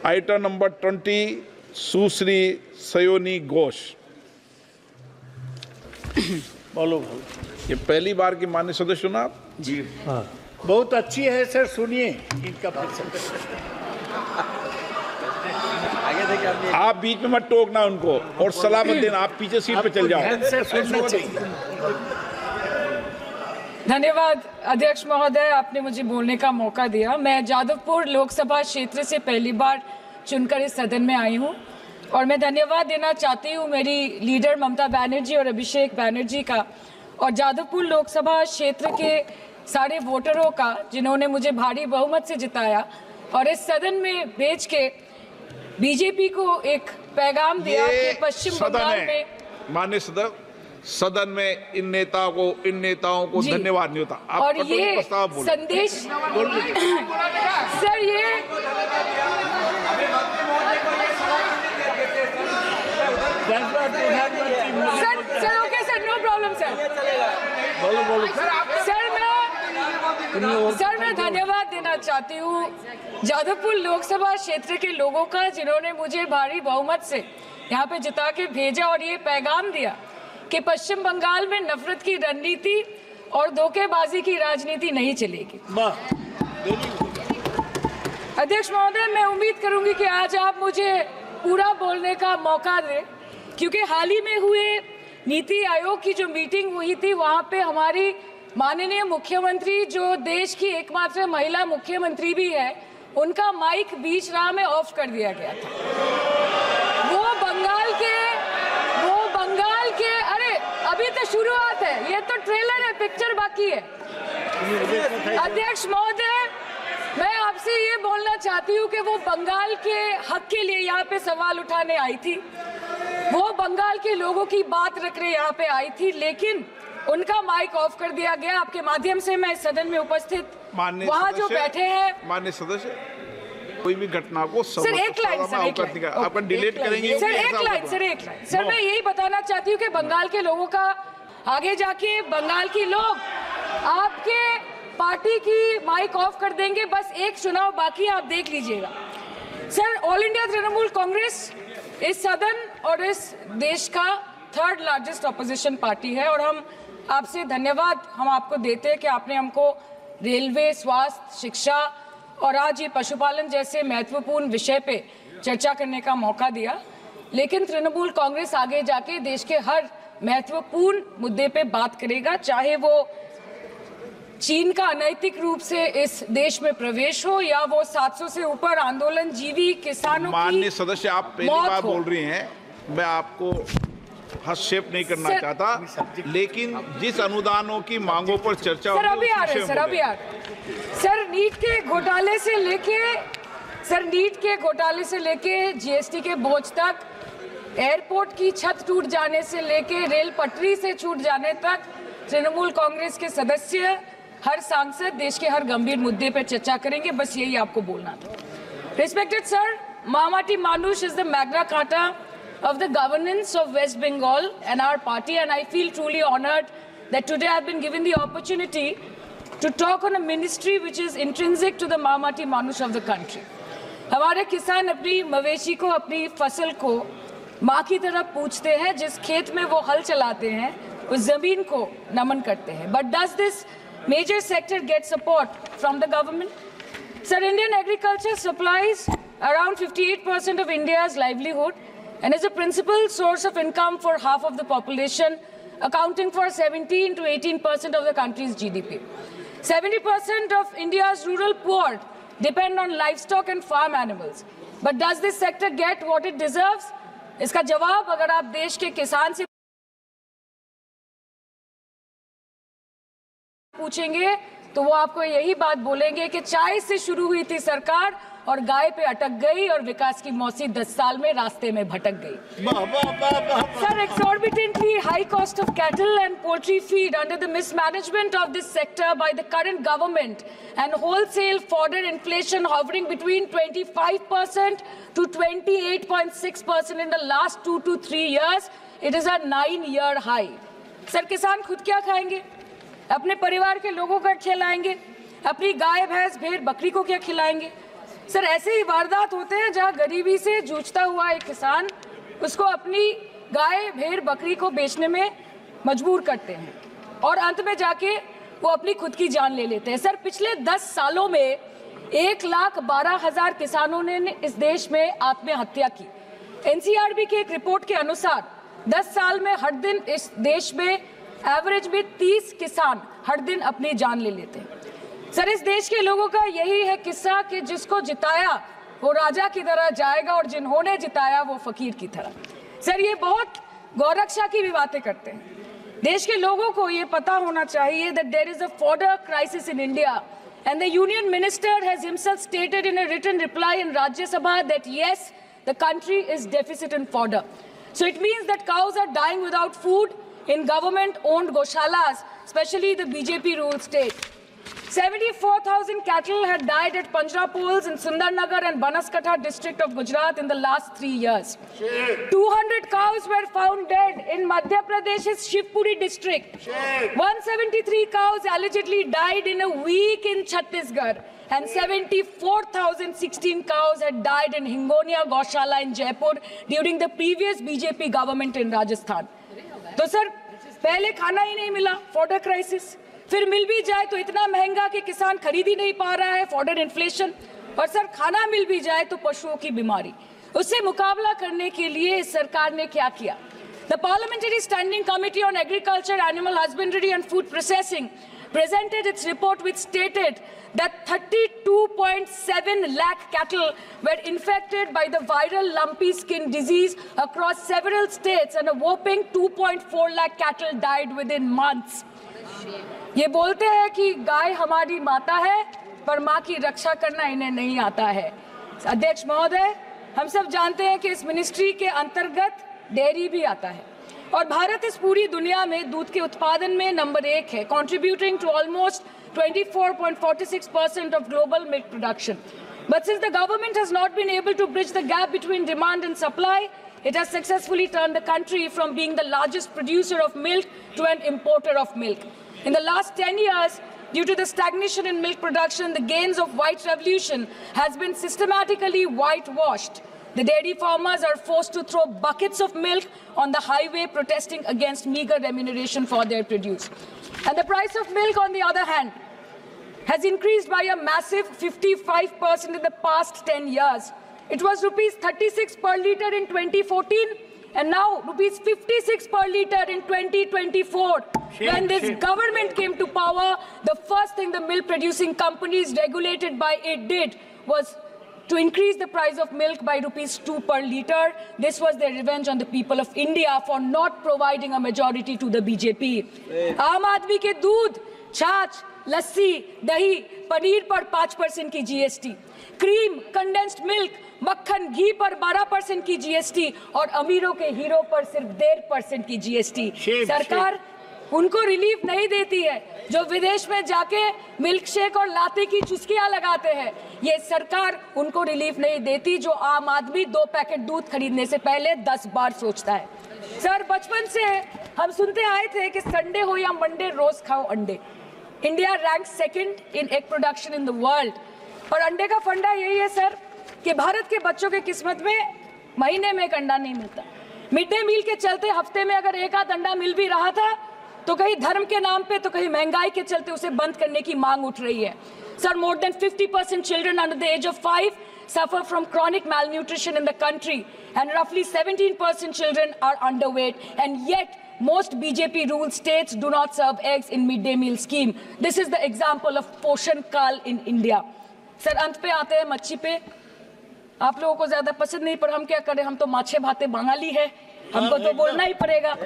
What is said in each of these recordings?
Item number 20 सुश्री सयोनी घोष। बोलो। ये पहली बार की माननीय सदस्य चुना आप? जी हाँ, बहुत अच्छी है सर, सुनिए इनका आगे देखिए। आप बीच में मत टोकना उनको और सलाह मत देना, आप पीछे सीट पे चल जाओ। सुनना चाहिए। धन्यवाद अध्यक्ष महोदय, आपने मुझे बोलने का मौका दिया। मैं जादवपुर लोकसभा क्षेत्र से पहली बार चुनकर इस सदन में आई हूं और मैं धन्यवाद देना चाहती हूं मेरी लीडर ममता बनर्जी और अभिषेक बनर्जी का और जादवपुर लोकसभा क्षेत्र के सारे वोटरों का जिन्होंने मुझे भारी बहुमत से जिताया और इस सदन में भेज के बीजेपी को एक पैगाम दिया कि पश्चिम बंगाल में माननीय सदन में इन नेताओं को धन्यवाद नहीं होता। आप और ये संदेश सर, ये sir okay sir, no problem sir. बोलो। सर मैं धन्यवाद देना चाहती हूँ जादवपुर लोकसभा क्षेत्र के लोगों का जिन्होंने मुझे भारी बहुमत से यहाँ पे जिता के भेजा और ये पैगाम दिया कि पश्चिम बंगाल में नफरत की रणनीति और धोखेबाजी की राजनीति नहीं चलेगी। अध्यक्ष महोदय, मैं उम्मीद करूंगी कि आज आप मुझे पूरा बोलने का मौका दें, क्योंकि हाल ही में हुए नीति आयोग की जो मीटिंग हुई थी वहां पे हमारी माननीय मुख्यमंत्री, जो देश की एकमात्र महिला मुख्यमंत्री भी है, उनका माइक बीच राह में ऑफ कर दिया गया था। वो बंगाल के अरे अभी तो शुरुआत है, ये तो ट्रेलर है, पिक्चर बाकी है। अध्यक्ष महोदय, मैं आपसे ये बोलना चाहती हूँ कि वो बंगाल के हक के लिए यहाँ पे सवाल उठाने आई थी, वो बंगाल के लोगों की बात रखने यहाँ पे आई थी, लेकिन उनका माइक ऑफ कर दिया गया। आपके माध्यम से मैं इस सदन में उपस्थित वहाँ जो बैठे हैं माननीय सदस्य, कोई भी घटना को सर एक लाइन आपका डिलीट करेंगे सर, एक लाइन सर, मैं यही बताना चाहती हूँ कि बंगाल के लोगों का आगे जाके बंगाल के लोग आपके पार्टी की माइक ऑफ कर देंगे। बस एक चुनाव बाकी, आप देख लीजिएगा। Sir, all India Trinamool Congress इस सदन और इस देश का 3rd लार्जेस्ट ऑपोजिशन पार्टी है और हम आपसे धन्यवाद हम आपको देते हैं कि आपने हमको रेलवे, स्वास्थ्य, शिक्षा और आज ये पशुपालन जैसे महत्वपूर्ण विषय पे चर्चा करने का मौका दिया। लेकिन तृणमूल कांग्रेस आगे जाके देश के हर महत्वपूर्ण मुद्दे पे बात करेगा, चाहे वो चीन का अनैतिक रूप से इस देश में प्रवेश हो या वो 700 से ऊपर आंदोलन जीवी किसानों की। माननीय सदस्य, आप पहली बार बोल रही हैं, मैं आपको हस्तक्षेप नहीं करना चाहता, लेकिन जिस अनुदानों की मांगों पर चर्चा सर अभी आ रहे सर, नीट के घोटाले से लेके जीएसटी के बोझ तक, एयरपोर्ट की छत टूट जाने से लेके रेल पटरी से छूट जाने तक तृणमूल कांग्रेस के सदस्य, हर सांसद देश के हर गंभीर मुद्दे पर चर्चा करेंगे। बस यही आपको बोलना था। रिस्पेक्टेड सर, महामती मानुष is the Magna carta of the governance of West Bengal and our party, and I feel truly honored that today I've been given the opportunity to talk on a ministry which is intrinsic to the Mahamati Manush of the country. हमारे किसान अपनी मवेशी को, अपनी फसल को माँ की तरफ पूछते हैं, जिस खेत में वो हल चलाते हैं उस जमीन को नमन करते हैं। But does this major sector get support from the government? Sir, Indian agriculture supplies around 58% of India's livelihood and is a principal source of income for half of the population, accounting for 17 to 18% of the country's GDP. 70% of India's rural poor depend on livestock and farm animals. But does this sector get what it deserves? इसका जवाब अगर आप देश के किसान से पूछेंगे तो वो आपको यही बात बोलेंगे कि चाय से शुरू हुई थी सरकार और गाय पे अटक गई और विकास की मौसी 10 साल में रास्ते में भटक गई। Sir, exorbitantly high cost of cattle and poultry feed under the mismanagement of this sector by the current government and wholesale fodder inflation hovering between 25% to 28.6% in the last 2 to 3 years, it is a 9-year high. Sir, किसान खुद क्या खाएंगे? अपने परिवार के लोगों का खिलाएंगे? अपनी गाय, भैंस, भेड़, बकरी को क्या खिलाएंगे? सर ऐसे ही वारदात होते हैं जहां गरीबी से जूझता हुआ एक किसान उसको अपनी गाय भेड़ बकरी को बेचने में मजबूर करते हैं और अंत में जाके वो अपनी खुद की जान ले लेते हैं। सर पिछले 10 सालों में 1,12,000 किसानों ने इस देश में आत्महत्या की। एनसीआरबी की एक रिपोर्ट के अनुसार 10 साल में हर दिन इस देश में एवरेज में 30 किसान हर दिन अपनी जान ले लेते हैं। सर इस देश के लोगों का यही है किस्सा कि जिसको जिताया वो राजा की तरह जाएगा और जिन्होंने जिताया वो फकीर की तरह। सर ये बहुत गौरक्षा की भी बातें करते हैं। देश के लोगों को ये पता होना चाहिए that there is a fodder crisis in India and the union minister has himself stated in a written reply in Rajya Sabha that yes, the country is deficit in fodder. So it means that cows are dying without food in government-owned goshalas, especially the BJP-ruled state. 74,000 cattle had died at Panjrapols in Sundarnagar and Banaskantha district of Gujarat in the last 3 years. 200 cows were found dead in Madhya Pradesh's Shivpuri district. 173 cows allegedly died in a week in Chhattisgarh. And 74,016 cows had died in Hingonia Gaushala in Jaipur during the previous BJP government in Rajasthan. तो sir पहले खाना ही नहीं मिला, fodder crisis, फिर मिल भी जाए तो इतना महंगा कि किसान खरीद ही नहीं पा रहा है, फॉडर इन्फ्लेशन, और सर खाना मिल भी जाए तो पशुओं की बीमारी। उससे मुकाबला करने के लिए इस सरकार ने क्या किया? The Parliamentary Standing Committee on Agriculture, Animal Husbandry and Food Processing presented its report which stated that 32.7 lakh cattle were infected by the viral lumpy skin disease across several states and a whopping 2.4 lakh cattle died within months. ये बोलते हैं कि गाय हमारी माता है पर माँ की रक्षा करना इन्हें नहीं आता है। अध्यक्ष महोदय, हम सब जानते हैं कि इस मिनिस्ट्री के अंतर्गत डेयरी भी आता है और भारत इस पूरी दुनिया में दूध के उत्पादन में नंबर 1 है, contributing to almost 24.46% of global milk production. But since the government has not been able to bridge the gap between demand and supply, it has successfully turned the country from being the largest producer of milk to an importer of milk. In the last 10 years, due to the stagnation in milk production, the gains of white revolution has been systematically whitewashed. The dairy farmers are forced to throw buckets of milk on the highway protesting against meager remuneration for their produce. And the price of milk, on the other hand, has increased by a massive 55% in the past 10 years. It was rupees 36 per litre in 2014 and now rupees 56 per litre in 2024. When this government came to power, the first thing the milk producing companies regulated by it did was to increase the price of milk by rupees 2 per litre. This was their revenge on the people of India for not providing a majority to the BJP. आम आदमी के दूध, छाछ, लस्सी, दही, पनीर पर 5% की GST, cream, condensed milk, मक्खन, घी पर 12% की GST और अमीरों के हीरो पर सिर्फ 1.5% की GST। सरकार उनको रिलीफ नहीं देती है जो विदेश में जाके मिल्क शेक और लाते की चुस्कियां लगाते हैं। ये सरकार उनको रिलीफ नहीं देती जो आम आदमी 2 पैकेट दूध खरीदने से पहले 10 बार सोचता है। सर बचपन से हम सुनते आए थे कि संडे हो या मंडे रोज खाओ अंडे। India rank 2nd in egg production in the world और अंडे का फंडा यही है सर कि भारत के बच्चों की किस्मत में महीने में एक अंडा नहीं मिलता। मिड डे मील के चलते हफ्ते में अगर एक आध अंडा मिल भी रहा था तो कहीं धर्म के नाम पे तो कहीं महंगाई के चलते उसे बंद करने की मांग उठ रही है। Sir more than 50% children under the age of 5 suffer from chronic malnutrition in the country and roughly 17% children are underweight and yet most BJP ruled states do not serve eggs in midday meal scheme. This is the example of Poshan Kal in India. Sir अंत पे आते हैं मच्छी पे। आप लोगों को ज्यादा पसंद नहीं पर हम क्या करें, हम तो माछे भाते बंगाली है, हमको तो बोलना ही पड़ेगा।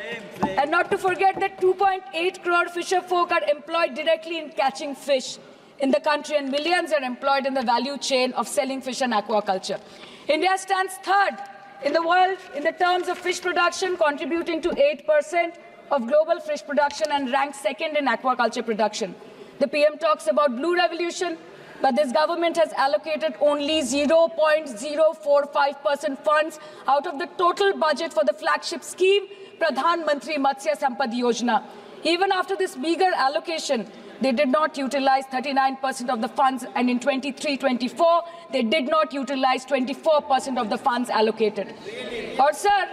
And not to forget that 2.8 crore fisher folk are employed directly in catching fish in the country and millions are employed in the value chain of selling fish and aquaculture. India stands 3rd in the world in the terms of fish production, contributing to 8% of global fish production and ranks 2nd in aquaculture production. The PM talks about blue revolution, but this government has allocated only 0.045% funds out of the total budget for the flagship scheme, Pradhan Mantri Matsya Sampad Yojana. Even after this meager allocation, they did not utilize 39% of the funds, and in 23-24, they did not utilize 24% of the funds allocated. और sir,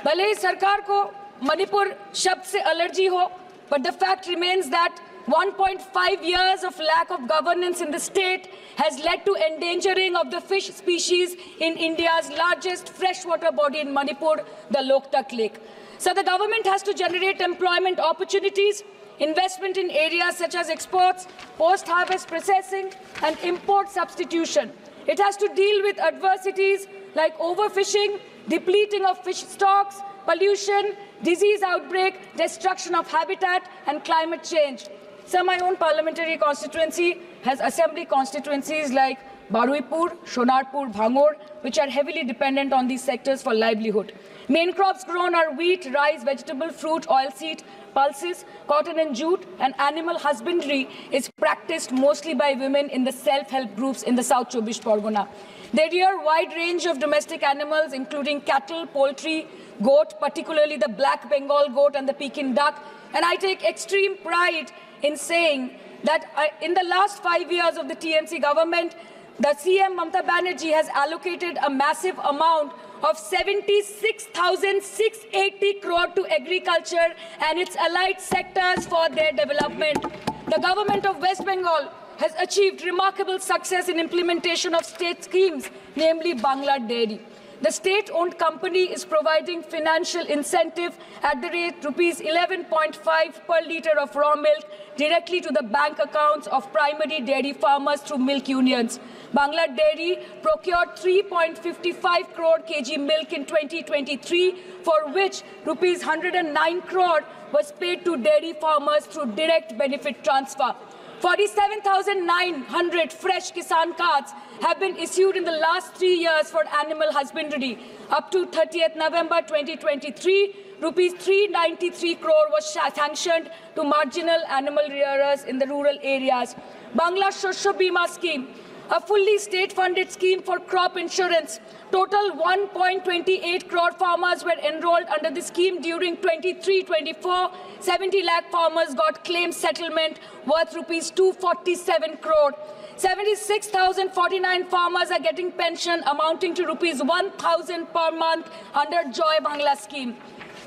भले ही सरकार को मणिपुर शब्द से allergy हो, but the fact remains that 1.5 years of lack of governance in the state has led to endangering of the fish species in India's largest freshwater body in Manipur, the Loktak Lake. So the government has to generate employment opportunities, investment in areas such as exports, post-harvest processing, and import substitution. It has to deal with adversities like overfishing, depleting of fish stocks, pollution, disease outbreak, destruction of habitat, and climate change. So my own parliamentary constituency has assembly constituencies like Baruipur, Shonarpur, Bhangur, which are heavily dependent on these sectors for livelihood. Main crops grown are wheat, rice, vegetable, fruit, oilseed, pulses, cotton and jute, and animal husbandry is practiced mostly by women in the self-help groups in the South Chobbish Pargona. They rear a wide range of domestic animals, including cattle, poultry, goat, particularly the black Bengal goat and the Pekin duck. And I take extreme pride in saying that in the last 5 years of the TMC government, the CM Mamata Banerjee has allocated a massive amount of 76,680 crore to agriculture and its allied sectors for their development. The government of West Bengal has achieved remarkable success in implementation of state schemes, namely Bangla Dairy. The state-owned company is providing financial incentive at the rate rupees 11.5 per litre of raw milk directly to the bank accounts of primary dairy farmers through milk unions. Bangla Dairy procured 3.55 crore kg milk in 2023, for which rupees 109 crore was paid to dairy farmers through direct benefit transfer. 47,900 fresh Kisan cards have been issued in the last 3 years for animal husbandry. Up to 30th November 2023, rupees 393 crore was sanctioned to marginal animal rearers in the rural areas. Bangla Shosho Bima scheme, a fully state-funded scheme for crop insurance. Total 1.28 crore farmers were enrolled under the scheme during 23-24. 70 lakh farmers got claim settlement worth rupees 247 crore. 76,049 farmers are getting pension amounting to rupees 1,000 per month under Joy Bangla scheme.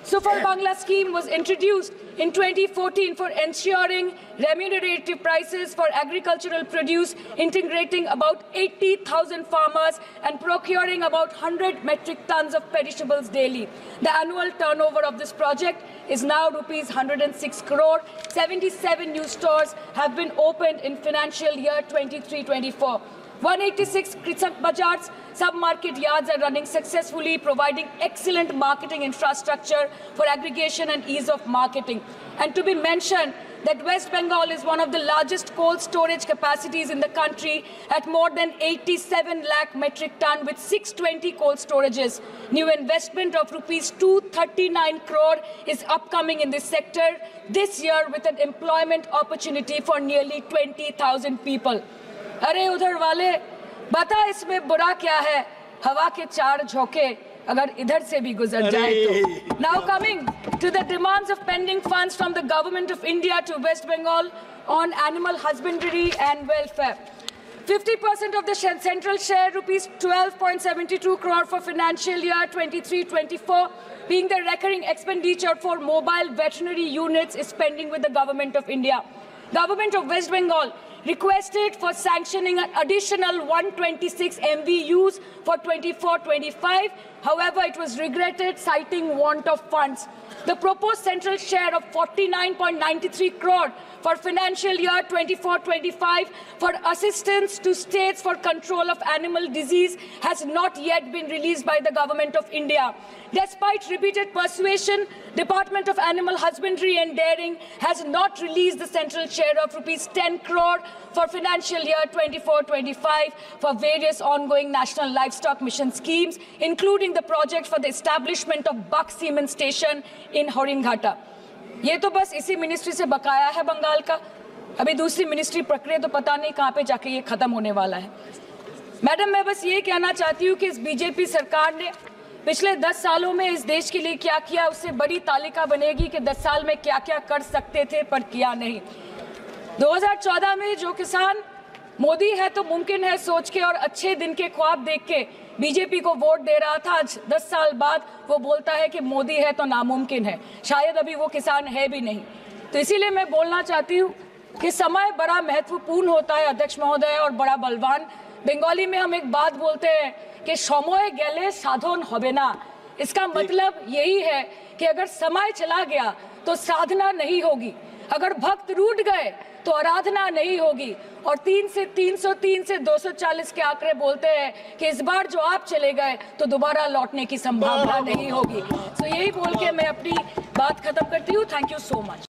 Super Bangla scheme was introduced in 2014 for ensuring remunerative prices for agricultural produce, integrating about 80,000 farmers and procuring about 100 metric tons of perishables daily. The annual turnover of this project is now rupees 106 crore. 77 new stores have been opened in financial year 23-24. 186 Krisak Bazars sub-market yards are running successfully, providing excellent marketing infrastructure for aggregation and ease of marketing. And to be mentioned that West Bengal is one of the largest cold storage capacities in the country at more than 87 lakh metric ton with 620 cold storages. New investment of rupees 239 crore is upcoming in this sector this year with an employment opportunity for nearly 20,000 people. अरे उधर वाले बता इसमें बुरा क्या है, हवा के चार झोंके अगर इधर से भी गुजर जाए तो. Now coming to the demands of pending funds from the government of India to West Bengal on animal husbandry and welfare. 50% of the central share, rupees 12.72 crore for financial year 23-24, being the recurring expenditure for mobile veterinary units, is pending with the government of India. Government of West Bengal requested for sanctioning an additional 126 MVUs for 24-25. However, it was regretted, citing want of funds. The proposed central share of 49.93 crore for financial year 24-25 for assistance to states for control of animal disease has not yet been released by the government of India. Despite repeated persuasion, Department of Animal Husbandry and Dairying has not released the central share of rupees 10 crore for financial year 24-25 for various ongoing national livestock mission schemes, including the project for the establishment of Buck Semen Station in Horinghata. ये तो बस इसी ministry से बकाया है बंगाल का. अभी दूसरी मिनिस्ट्री प्रक्रिया तो पता नहीं कहाँ पे जाके ये खत्म होने वाला है. मैडम, मैं बस ये कहना चाहती हूँ कि इस बीजेपी सरकार ने पिछले 10 सालों में इस देश के लिए क्या किया, उससे बड़ी तालिका बनेगी कि 10 साल में क्या क्या कर सकते थे पर किया नहीं. 2014 में जो किसान मोदी है तो मुमकिन है सोच के और अच्छे दिन के ख्वाब देख के बीजेपी को वोट दे रहा था, आज 10 साल बाद वो बोलता है कि मोदी है तो नामुमकिन है। शायद अभी वो किसान है भी नहीं। तो इसीलिए मैं बोलना चाहती हूँ कि समय बड़ा महत्वपूर्ण होता है अध्यक्ष महोदय, और बड़ा बलवान। बंगाली में हम एक बात बोलते हैं कि समय गेले साधन होबे ना। इसका मतलब यही है कि अगर समय चला गया तो साधना नहीं होगी, अगर भक्त रूठ गए तो आराधना नहीं होगी। और 3 से 303 से 240 के आंकड़े बोलते हैं कि इस बार जो आप चले गए तो दोबारा लौटने की संभावना नहीं होगी। तो यही बोल के मैं अपनी बात खत्म करती हूँ। Thank you so much.